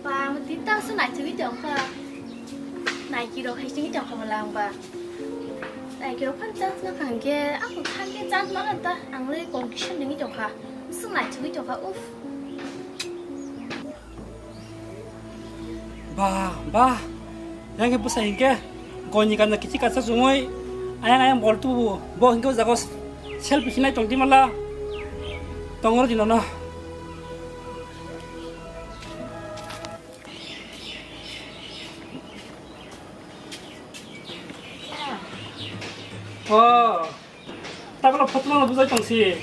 Bà mình tin tao sao này chứ cái chồng bà này kia đâu hay chứ cái chồng không làm bà này kia đâu phân chân nó càng kia áp một khăn cái chân nó là ta ăn lấy còn cái chân cái chồng bà sao này chứ cái chồng bà úp Ba, yang ibu saya hingga kau ni kan nak kicik kasar semua, ayang bol tu, bo hingga jago selfie sini tongti malah, tongor di mana? Oh, tak kalau foto malah buat tongsi.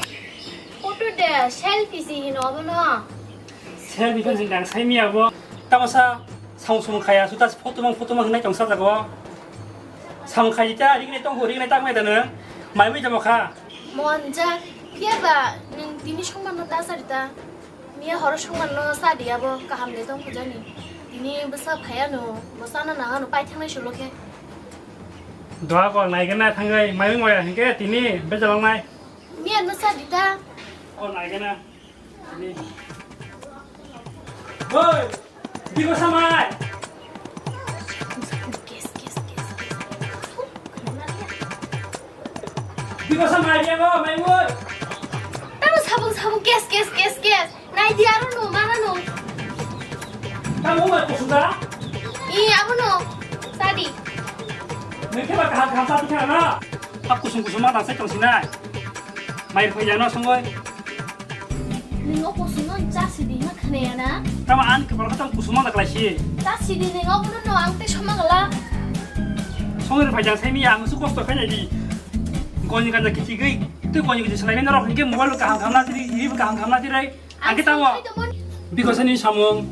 foto deh selfie sih no mana selfie kan sedang saya ni apa? Tak masa 상수문 가야 수다 포토만 그날 정사자고 상카이자 이게 또 우리 딱 매다는 말미 좀 가. 먼저 피해봐 는 디니 정말 너 따사리다 미야 허러 정말 너 사디야 뭐 까함내 동 보자니 디니 무사 파야노 뭐 사나 나가노 빠이 탕내 줄로케 도와고 나이게나 당가이 말미 뭐야 이게 디니 배자랑 나이. 미야 너 사디다 나이게나 디니. 어이 이거 사마이. 이거 사마이야 뭐 말미. 나도 사봉 깨스 나이 디아로 노 마나노 나 뭐가 또 수다? 이 아부노 사디 이렇게 막 감사하지 않아? 구순구순만 안 쓸정 지나. 마이 보이잖아 성거이. 닝어 보수는 짜시디나 크네야나 Tama an ke kalau kata kusuma nak lagi. 짜시디 닝어 보는 너 앙테 셔마글라 성을 발장 셈이 양 수고스도 그냥이. 거니 간다 기지기 또 거니 그 슬라이드 너로 이게 뭐를 감나들이 이브 감나들이 안 겠다고. 비거선이 사몽.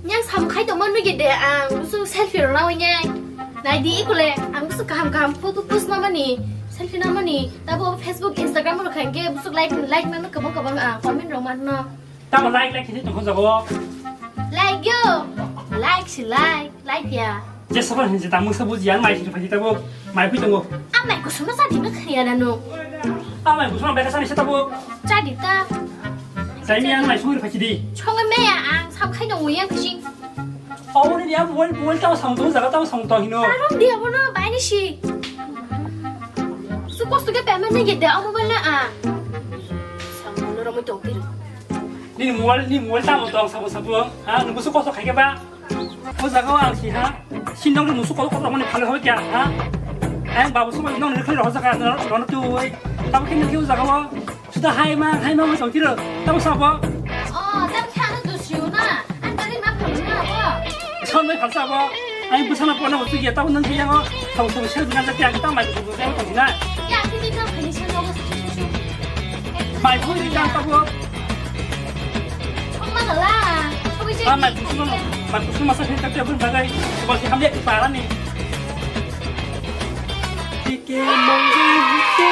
냥 사무 khai tụi mình nó dịch để musu selfie rồi nào nha này đi cô lệ musu cam photo post nó mà nè selfie nó mà nè ta bộ Facebook Instagram nó khánh kia musu like nó cầm comment rồi mà nó Tama like thì trong con zago. like yo like ya Je sabar hinji tamu sabu jian mai thì phải tabo mai phi tabo. mày có số nó sao thì nó khỉ là nó Mai kusuma beka sani tabo. cha đi ta Sai mi an mai suri phải đi. cho cái mẹ sao khai đồng nguyên cái gì Ông này dia buồn tao sang tu zaga tao sang tu hino. ta không đi đâu nó bài này gì suốt cái bé mình nó dịch để ông bên là sang nó rồi mới trộn đi Ni mual tao tao sabu ha nu suko so khai ba. Ko zaga wa si ha. Sinong nu suko ko mo ni phale ho kya ha. Anh bảo số mình nó khơi rõ ra cả nó chui tao khi mình kêu ra không chúng ta hai mang mới tổng chứ được tao sao không tao khá nó tụt xíu nè anh ta đi mắt thầm nữa hả sao mới phản sao không anh bữa sáng nào nó một chuyện tao nâng thế không thằng thằng chơi dengan cái tao mày cũng sẽ tổng chứ này ya thì đi đâu phải đi chơi đâu mày vui đi đang tao không không mang là không biết chơi mày cũng không masa kita tiap pun bagai seperti kami di paran nih Dike monggi dike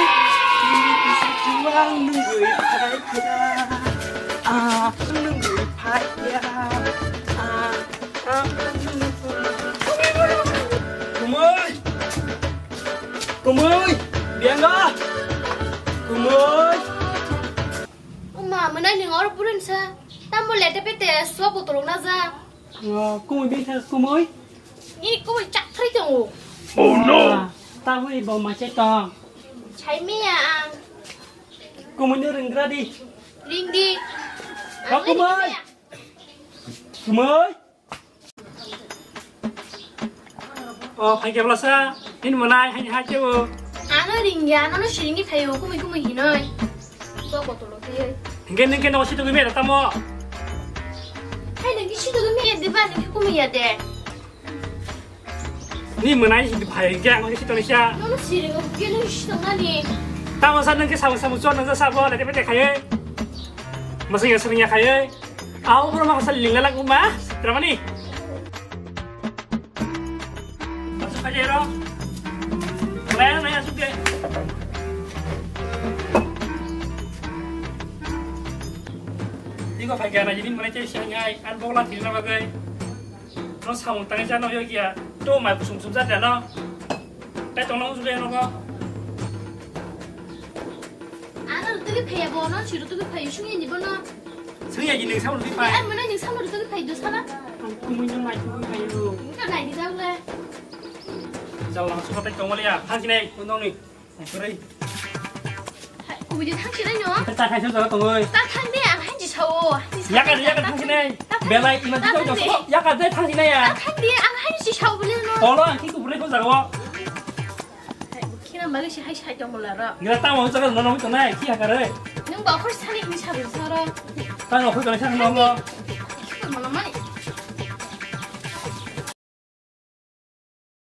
bisa juang nungguin payah nungguin payah Kum ơi biang gak Kum ơi 엄마 맨날 네 얼어 부른사 땀 몰래 때때 수업 보도록 나자 Kum biết sao Kum ơi 이 꿈을 쫙 틀이정오 Oh no tao với bầu mà chết to 잘 미야 Kum ơi đừng ra đi 링디 Kum ơi Kum ơi phải kẹp là sao nên mà nay hai chứ nó 링야 nó 링이 배요 꿈이 hiной 수업 보도록 해 cái nó sẽ tôi biết là tao mua hay đừng cái chuyện đó mẹ đi vào cái 꿈이 해야 돼 ni mà nay thì phải cái cái chuyện đó sao nó chỉ là cái nó 시동 아니 tao mà sao cái sao một chỗ nó sao bao lại để khai mà sao nhà khai áo bữa mà sao linh là cũng má terima nih masuk aja ya kalian nanya suka 이거 발견 나 이름 뭐래 제일 시행해 안 보고 나 뒤로 나가게 너 사원 땅이잖아 여기야 또 말 무슨 자잖아 때 동랑 주제 너가 anh là tôi phải bò nó chỉ là tôi phải xuống nhìn gì bò nó 승희야 이 능사로 đi phải anh mới nói những sao mà tôi phải được sao đó cùng mình lại cùng mình luôn cái này thì sao đây giàu lắm số tay công vào đi à thang này con đâu này cái đây ủa bây giờ thằng chị đấy nữa ta thay số giờ con ơi ta thằng đấy à hay chỉ sầu 약 thang này bé này 이만 좀 줘. 약간 내 thang này à ta thằng đấy ăn hay chỉ sầu bên nó 얼어 키고 불에 거 자고 khi nào mới hay hay trong một lần rồi người ta muốn cho nó nóng chỗ này khi hả rồi nhưng bảo không sao đi đi sao được sao đâu ta nó không cần sang nó mà nó mới